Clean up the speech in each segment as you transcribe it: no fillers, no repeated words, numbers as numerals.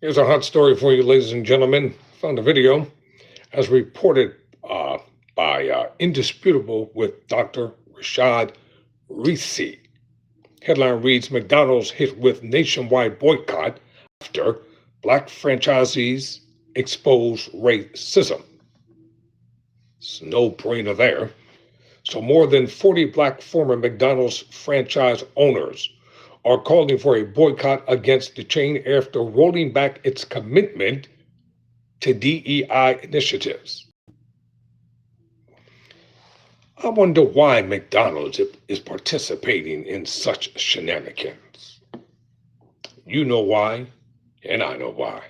Here's a hot story for you, ladies and gentlemen. Found a video as reported by Indispensable with Dr. Rashad Richey. Headline reads McDonald's hit with nationwide boycott after black franchisees expose racism. It's no brainer there. So, more than 40 black former McDonald's franchise owners are calling for a boycott against the chain after rolling back its commitment to DEI initiatives. I wonder why McDonald's is participating in such shenanigans. You know why, and I know why.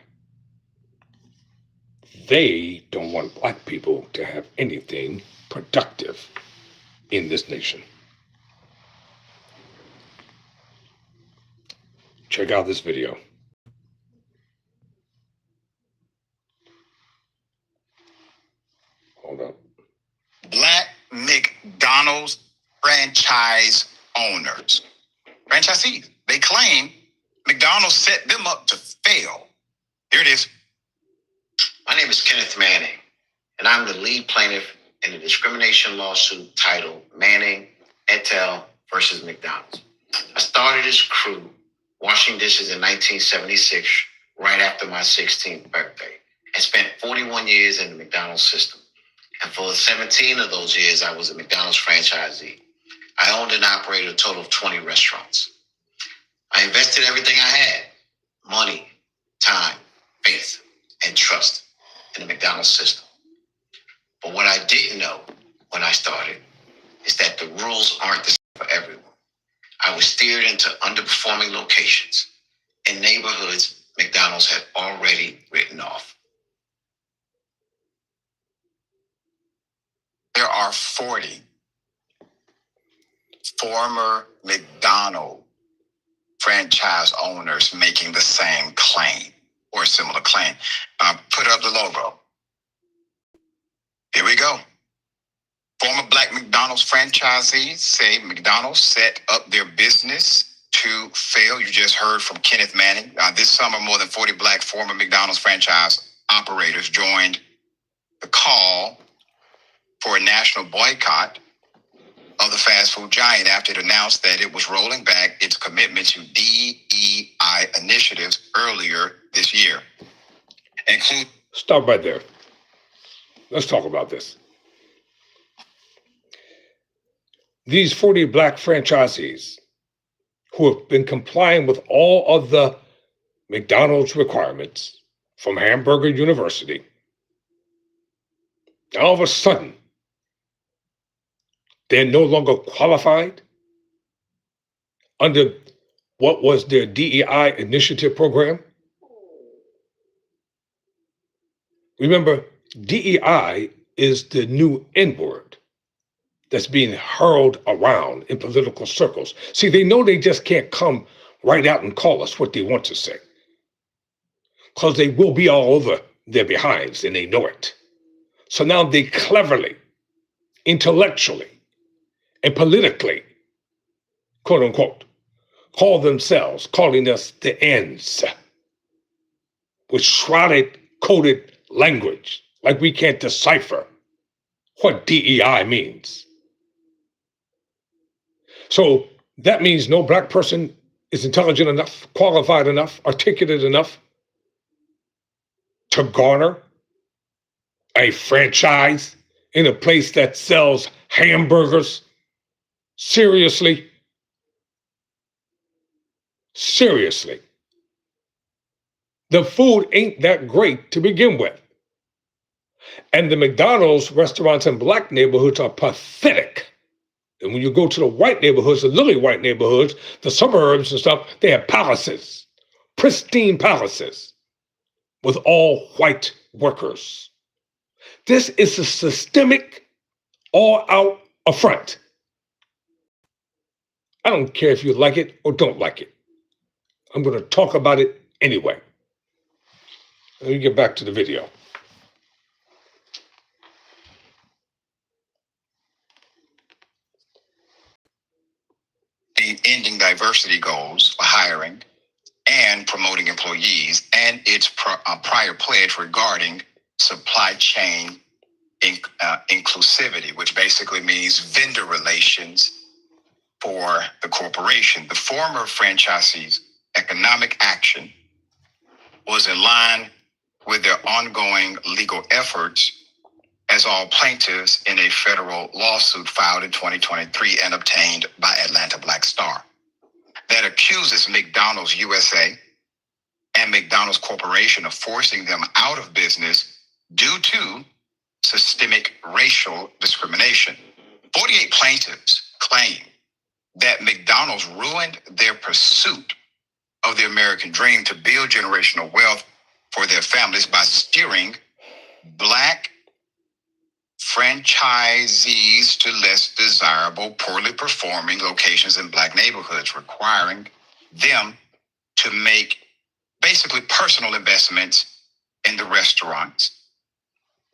They don't want black people to have anything productive in this nation. Check out this video. Hold up. Black McDonald's franchise owners, franchisees, they claim McDonald's set them up to fail. Here it is. My name is Kenneth Manning, and I'm the lead plaintiff in a discrimination lawsuit titled Manning et al. Versus McDonald's. I started this crew washing dishes in 1976, right after my 16th birthday, and spent 41 years in the McDonald's system. And for 17 of those years, I was a McDonald's franchisee. I owned and operated a total of 20 restaurants. I invested everything I had, money, time, faith, and trust in the McDonald's system. But what I didn't know when I started is that the rules aren't the same for everyone. I was steered into underperforming locations in neighborhoods McDonald's had already written off. There are 40 former McDonald's franchise owners making the same claim or similar claim. Put up the logo. Here we go. Former black McDonald's franchisees say McDonald's set up their business to fail. You just heard from Kenneth Manning. This summer, more than 40 black former McDonald's franchise operators joined the call for a national boycott of the fast food giant after it announced that it was rolling back its commitment to DEI initiatives earlier this year. Stop right there. Let's talk about this. These 40 black franchisees who have been complying with all of the McDonald's requirements from Hamburger University, all of a sudden, they're no longer qualified under what was their DEI initiative program. Remember, DEI is the new N-word that's being hurled around in political circles. See, they know they just can't come right out and call us what they want to say, because they will be all over their behinds and they know it. So now they cleverly, intellectually, and politically, quote unquote, calling us the ends with shrouded, coded language, like we can't decipher what DEI means. So that means no black person is intelligent enough, qualified enough, articulate enough to garner a franchise in a place that sells hamburgers. Seriously? Seriously. The food ain't that great to begin with. And the McDonald's restaurants in black neighborhoods are pathetic. And when you go to the white neighborhoods, the lily white neighborhoods, the suburbs and stuff, they have palaces, pristine palaces with all white workers. This is a systemic, all-out affront. I don't care if you like it or don't like it. I'm going to talk about it anyway. Let me get back to the video. The ending diversity goals for hiring and promoting employees, and its prior pledge regarding supply chain inclusivity, which basically means vendor relations for the corporation. The former franchisee's economic action was in line with their ongoing legal efforts as all plaintiffs in a federal lawsuit filed in 2023 and obtained by Atlanta Black Star that accuses McDonald's USA and McDonald's Corporation of forcing them out of business due to systemic racial discrimination. 48 plaintiffs claim that McDonald's ruined their pursuit of the American dream to build generational wealth for their families by steering Black franchisees to less desirable, poorly performing locations in Black neighborhoods, requiring them to make basically personal investments in the restaurants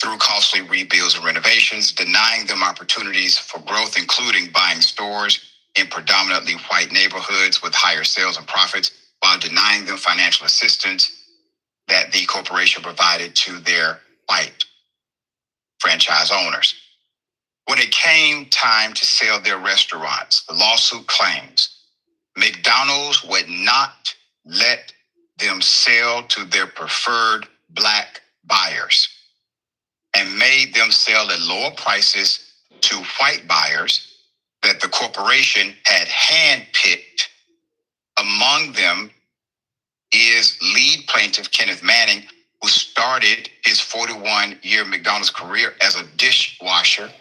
through costly rebuilds and renovations, denying them opportunities for growth, including buying stores in predominantly white neighborhoods with higher sales and profits, while denying them financial assistance that the corporation provided to their white franchise owners. When it came time to sell their restaurants, the lawsuit claims McDonald's would not let them sell to their preferred Black buyers and made them sell at lower prices to white buyers that the corporation had handpicked. Among them is lead plaintiff Kenneth Manning, who started his 41-year McDonald's career as a dishwasher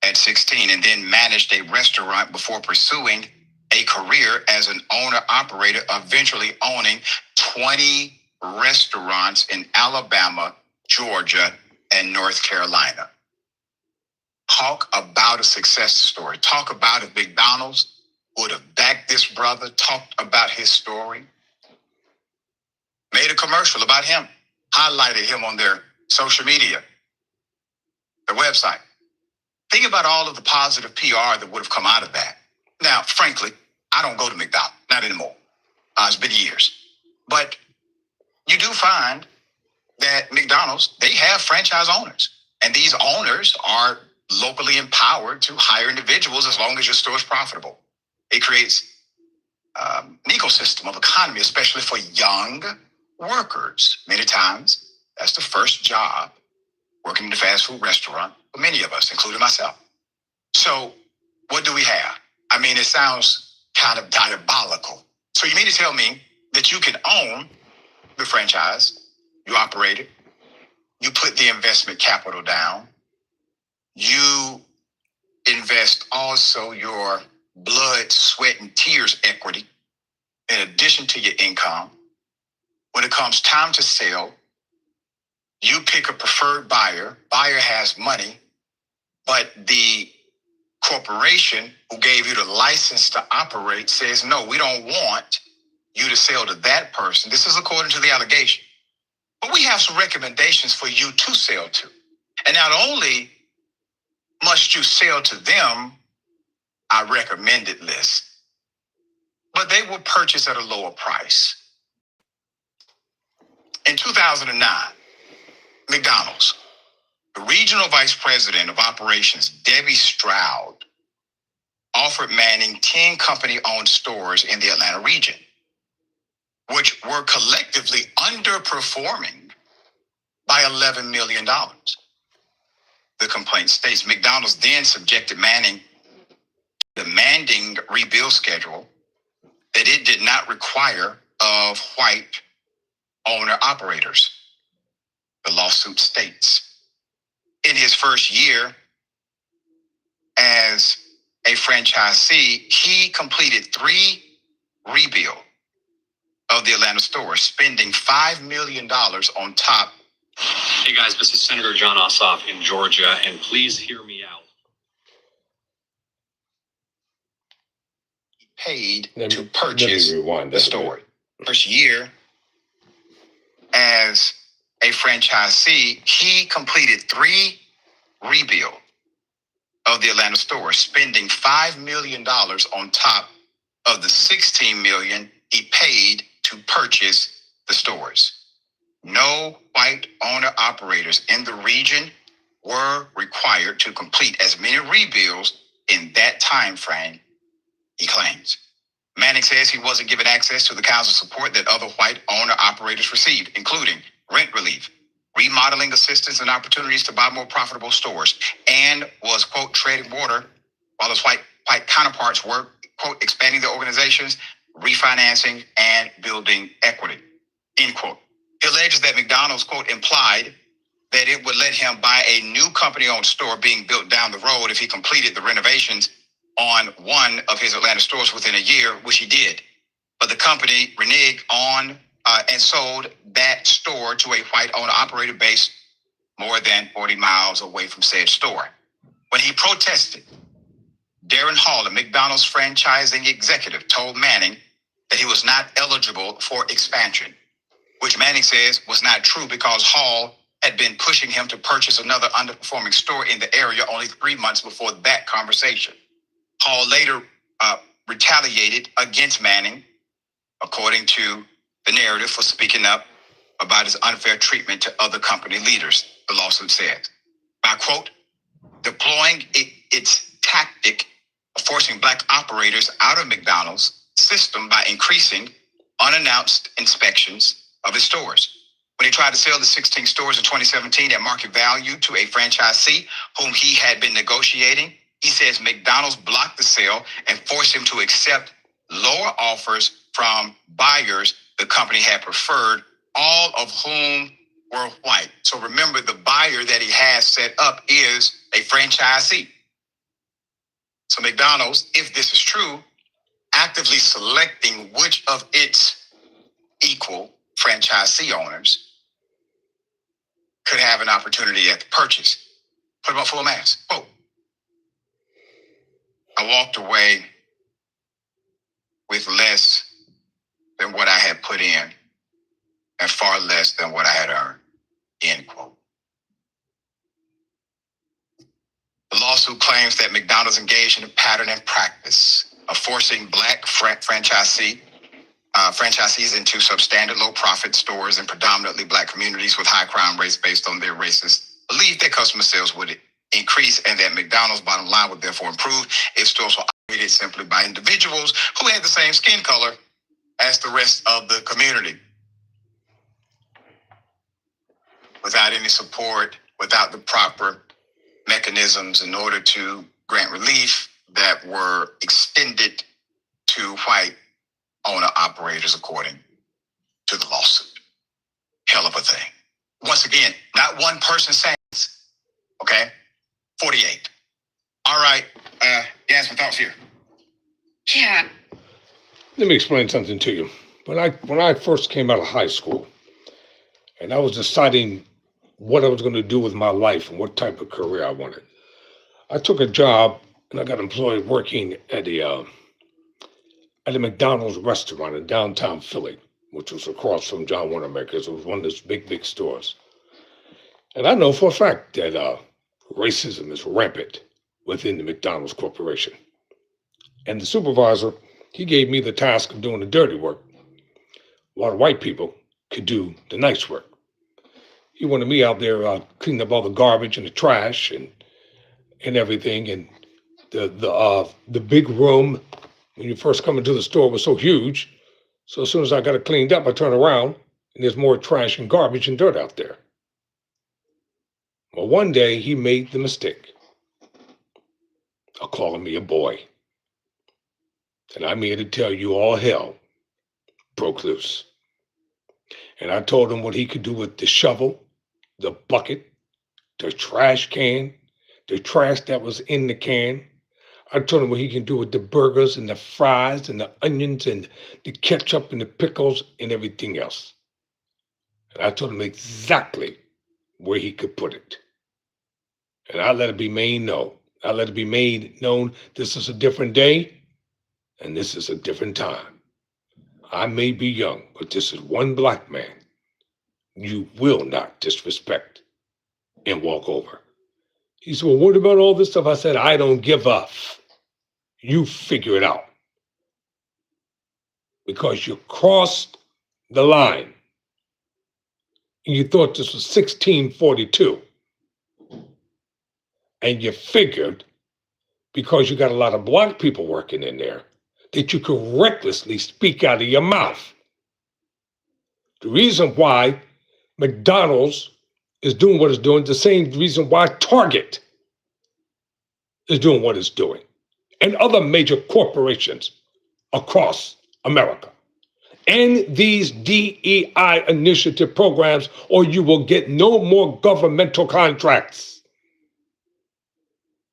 at 16 and then managed a restaurant before pursuing a career as an owner-operator, eventually owning 20 restaurants in Alabama, Georgia, and North Carolina. Talk about a success story. Talk about if McDonald's would have backed this brother, talked about his story, made a commercial about him, highlighted him on their social media, their website. Think about all of the positive PR that would have come out of that. Now, frankly, I don't go to McDonald's, not anymore. It's been years. But you do find that McDonald's, they have franchise owners. And these owners are locally empowered to hire individuals as long as your store is profitable. It creates an ecosystem of economy, especially for young workers. Many times, that's the first job, working in the fast food restaurant, for many of us, including myself. So what do we have? I mean, it sounds kind of diabolical. So you mean to tell me that you can own the franchise, you operate it, you put the investment capital down, you invest also your blood, sweat, and tears equity in addition to your income. When it comes time to sell, you pick a preferred buyer. Buyer has money, but the corporation who gave you the license to operate says, no, we don't want you to sell to that person. This is according to the allegation. But we have some recommendations for you to sell to. And not only must you sell to them our recommended list, but they will purchase at a lower price. In 2009, McDonald's, the regional vice president of operations, Debbie Stroud, offered Manning 10 company-owned stores in the Atlanta region, which were collectively underperforming by $11 million. The complaint states McDonald's then subjected Manning to a demanding rebuild schedule that it did not require of white owner-operators. The lawsuit states, in his first year as a franchisee, he completed 3 rebuilds of the Atlanta store, spending $5 million on top. Hey guys, this is Senator John Ossoff in Georgia, and please hear me out. He paid to purchase the store. First year as a franchisee, he completed 3 rebuilds of the Atlanta store, spending $5 million on top of the $16 million he paid to to purchase the stores. No white owner-operators in the region were required to complete as many rebuilds in that time frame, he claims. Manning says he wasn't given access to the kinds of support that other white owner-operators received, including rent relief, remodeling assistance, and opportunities to buy more profitable stores, and was, quote, treading water while his white counterparts were, quote, expanding their organizations, refinancing, and building equity, end quote. He alleges that McDonald's, quote, implied that it would let him buy a new company-owned store being built down the road if he completed the renovations on one of his Atlanta stores within a year, which he did. But the company reneged on and sold that store to a white owner-operator based more than 40 miles away from said store. When he protested, Darren Hall, a McDonald's franchising executive, told Manning that he was not eligible for expansion, which Manning says was not true because Hall had been pushing him to purchase another underperforming store in the area only 3 months before that conversation. Hall later retaliated against Manning, according to the narrative, for speaking up about his unfair treatment to other company leaders, the lawsuit says, by, quote, deploying its tactic of forcing Black operators out of McDonald's system by increasing unannounced inspections of his stores. When he tried to sell the 16 stores in 2017 at market value to a franchisee whom he had been negotiating, he says McDonald's blocked the sale and forced him to accept lower offers from buyers the company had preferred, all of whom were white. So remember, the buyer that he has set up is a franchisee. So McDonald's, if this is true, actively selecting which of its equal franchisee owners could have an opportunity at the purchase. Put them up full mask. Quote, I walked away with less than what I had put in and far less than what I had earned, end quote. The lawsuit claims that McDonald's engaged in a pattern and practice of forcing Black franchisees into substandard low-profit stores in predominantly Black communities with high crime rates based on their racist belief that customer sales would increase and that McDonald's bottom line would therefore improve if stores were operated simply by individuals who had the same skin color as the rest of the community. Without any support, without the proper mechanisms in order to grant relief that were extended to white owner-operators according to the lawsuit. Hell of a thing. Once again, not one person saying this, okay? 48. All right, Yasmin, thoughts here? Yeah. Let me explain something to you. When I first came out of high school, and I was deciding what I was going to do with my life and what type of career I wanted, I took a job and I got employed working at a McDonald's restaurant in downtown Philly, which was across from John Wanamaker's. It was one of those big stores. And I know for a fact that racism is rampant within the McDonald's corporation. And the supervisor, he gave me the task of doing the dirty work while the white people could do the nice work. He wanted me out there cleaning up all the garbage and the trash and everything. And the big room when you first come into the store was so huge. So as soon as I got it cleaned up, I turn around and there's more trash and garbage and dirt out there. Well, one day he made the mistake of calling me a boy. And I'm here to tell you all hell broke loose. And I told him what he could do with the shovel, the bucket, the trash can, the trash that was in the can. I told him what he can do with the burgers and the fries and the onions and the ketchup and the pickles and everything else. And I told him exactly where he could put it. And I let it be made known. I let it be made known this is a different day and this is a different time. I may be young, but this is one Black man you will not disrespect and walk over. He said, well, what about all this stuff? I said, I don't give up. You figure it out. Because you crossed the line. And you thought this was 1642. And you figured, because you got a lot of black people working in there, that you could recklessly speak out of your mouth. The reason why McDonald's is doing what it's doing, the same reason why Target is doing what it's doing, and other major corporations across America. End these DEI initiative programs, or you will get no more governmental contracts.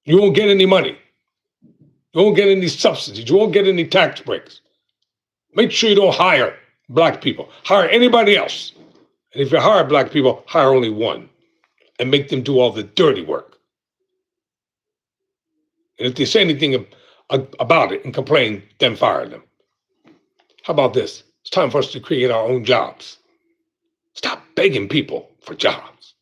You won't get any money. You won't get any subsidies. You won't get any tax breaks. Make sure you don't hire black people. Hire anybody else. And if you hire black people, hire only one and make them do all the dirty work. And if they say anything about it and complain, then fire them. How about this? It's time for us to create our own jobs. Stop begging people for jobs.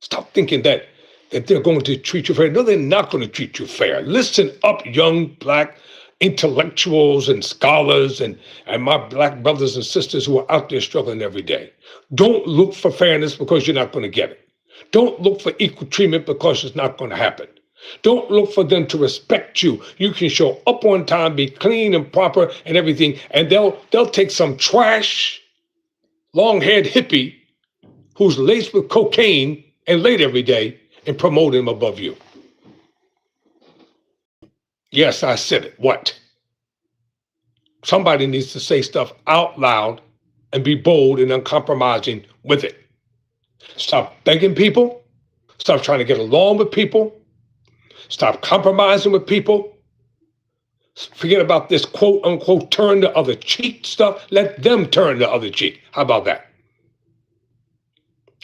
Stop thinking that they're going to treat you fair. No, they're not going to treat you fair. Listen up, young black intellectuals and scholars and my black brothers and sisters who are out there struggling every day. Don't look for fairness because you're not going to get it. Don't look for equal treatment because it's not going to happen. Don't look for them to respect you. You can show up on time, be clean and proper and everything, and they'll take some trash, long-haired hippie who's laced with cocaine and late every day and promote him above you. Yes, I said it. What? Somebody needs to say stuff out loud and be bold and uncompromising with it. Stop begging people. Stop trying to get along with people. Stop compromising with people. Forget about this quote unquote turn the other cheek stuff. Let them turn the other cheek. How about that?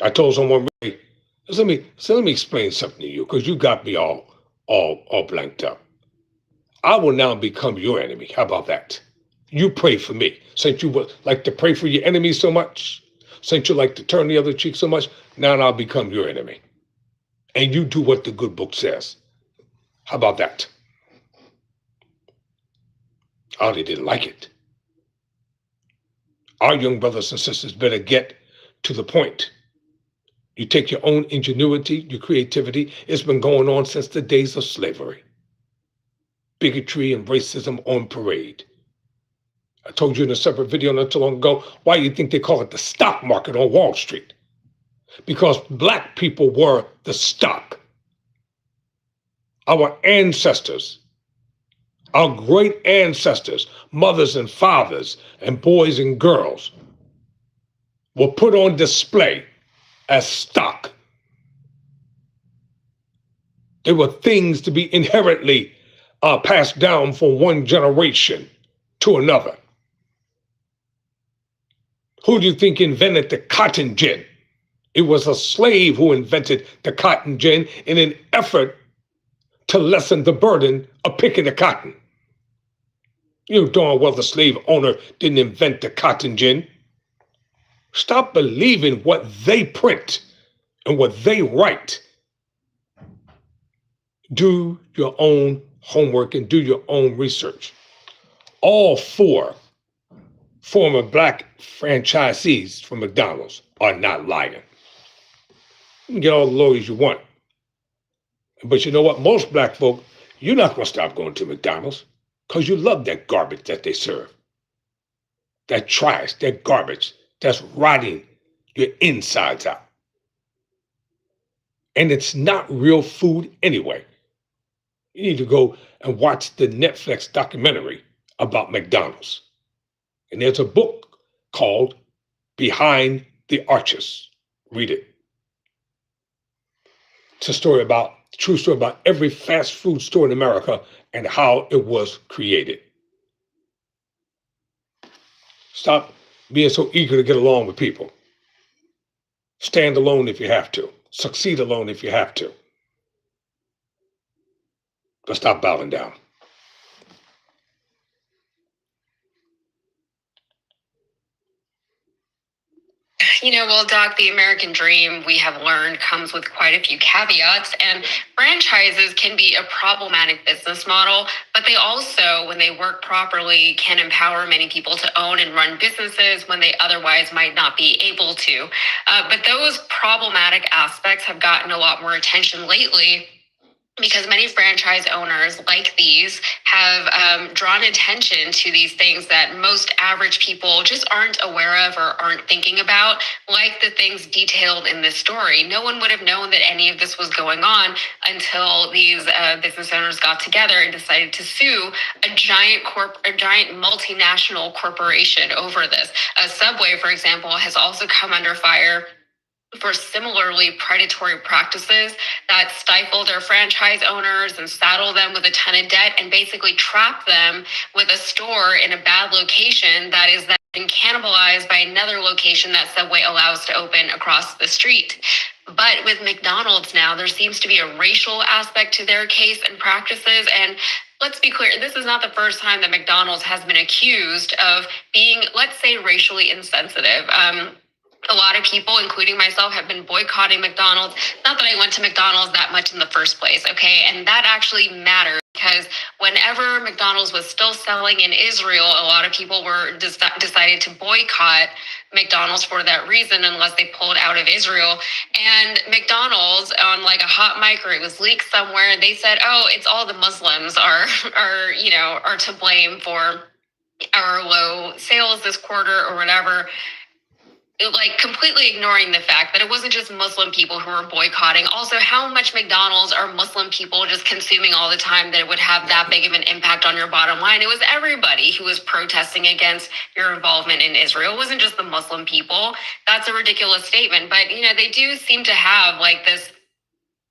I told someone, let me explain something to you, because you got me all blanked up. I will now become your enemy. How about that? You pray for me. Since you would like to pray for your enemies so much, since you like to turn the other cheek so much, now I'll become your enemy. And you do what the good book says. How about that? Oh, they didn't like it. Our young brothers and sisters better get to the point. You take your own ingenuity, your creativity. It's been going on since the days of slavery. Bigotry and racism on parade. I told you in a separate video not too long ago, why you think they call it the stock market on Wall Street? Because black people were the stock. Our ancestors, our great ancestors, mothers and fathers and boys and girls were put on display as stock. They were things to be inherently passed down from one generation to another. Who do you think invented the cotton gin? It was a slave who invented the cotton gin in an effort to lessen the burden of picking the cotton. You know darn well the slave owner didn't invent the cotton gin. Stop believing what they print and what they write. Do your own homework and do your own research. All 4 former black franchisees from McDonald's are not lying. You can get all the lawyers you want. But you know what? Most black folk, you're not going to stop going to McDonald's because you love that garbage that they serve. That trash, that garbage that's rotting your insides out. And it's not real food anyway. You need to go and watch the Netflix documentary about McDonald's. And there's a book called Behind the Arches. Read it. It's a true story about every fast food store in America and how it was created. Stop being so eager to get along with people. Stand alone if you have to. Succeed alone if you have to. But stop bowing down. Well, Doc, the American dream, we have learned, comes with quite a few caveats, and franchises can be a problematic business model, but they also, when they work properly, can empower many people to own and run businesses when they otherwise might not be able to. But those problematic aspects have gotten a lot more attention lately, because many franchise owners like these have drawn attention to these things that most average people just aren't aware of or aren't thinking about, like the things detailed in this story. No one would have known that any of this was going on until these business owners got together and decided to sue a giant multinational corporation over this. Subway, for example, has also come under fire for similarly predatory practices that stifle their franchise owners and saddle them with a ton of debt and basically trap them with a store in a bad location that is then cannibalized by another location that Subway allows to open across the street. But with McDonald's now, there seems to be a racial aspect to their case and practices. And let's be clear, this is not the first time that McDonald's has been accused of being, let's say, racially insensitive. A lot of people, including myself, have been boycotting McDonald's. Not that I went to McDonald's that much in the first place, okay? And that actually matters, because whenever McDonald's was still selling in Israel, a lot of people were decided to boycott McDonald's for that reason, unless they pulled out of Israel. And McDonald's, on like a hot mic, or it was leaked somewhere, they said, "Oh, it's all the Muslims are to blame for our low sales this quarter," or whatever. Like completely ignoring the fact that it wasn't just Muslim people who were boycotting. Also, how much McDonald's are Muslim people just consuming all the time that it would have that big of an impact on your bottom line? It was everybody who was protesting against your involvement in Israel. It wasn't just the Muslim people. That's a ridiculous statement. But, they do seem to have like this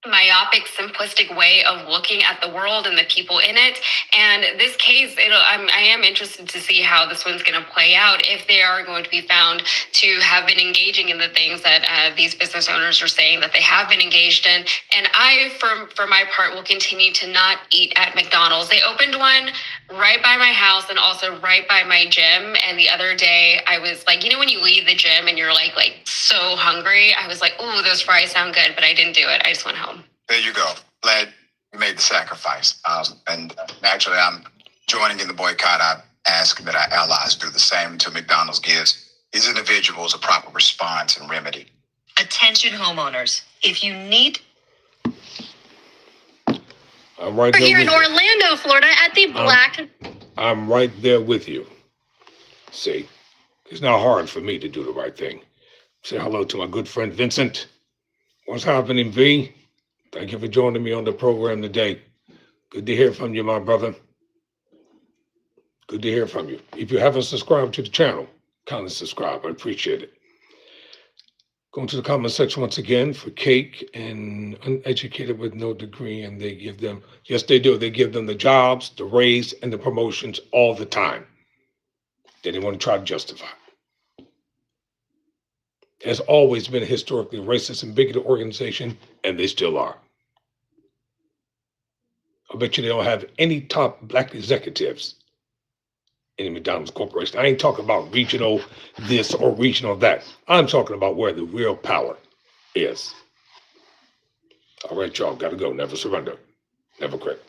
myopic, simplistic way of looking at the world and the people in it. And this case, I am interested to see how this one's going to play out, if they are going to be found to have been engaging in the things that these business owners are saying that they have been engaged in. And I, for my part, will continue to not eat at McDonald's. They opened one right by my house and also right by my gym. And the other day I was like, when you leave the gym and you're like so hungry, I was like, "Ooh, those fries sound good," but I didn't do it. I just went home. There you go. Glad you made the sacrifice. And naturally, I'm joining in the boycott. I ask that our allies do the same until McDonald's gives these individuals a proper response and remedy. Attention homeowners, if you need... I'm right We're there here with in you. Orlando, Florida, at the Black... I'm right there with you. See, it's not hard for me to do the right thing. Say hello to my good friend Vincent. What's happening, V? Thank you for joining me on the program today. Good to hear from you, my brother. Good to hear from you. If you haven't subscribed to the channel, kindly subscribe. I appreciate it. Going to the comment section once again for Cake and uneducated with no degree, and they give them, yes, they do. They give them the jobs, the raise, and the promotions all the time. They didn't want to try to justify it. Has always been a historically racist and bigoted organization, and they still are. I bet you they don't have any top black executives in the McDonald's Corporation. I ain't talking about regional this or regional that. I'm talking about where the real power is. All right, y'all, gotta go. Never surrender. Never quit.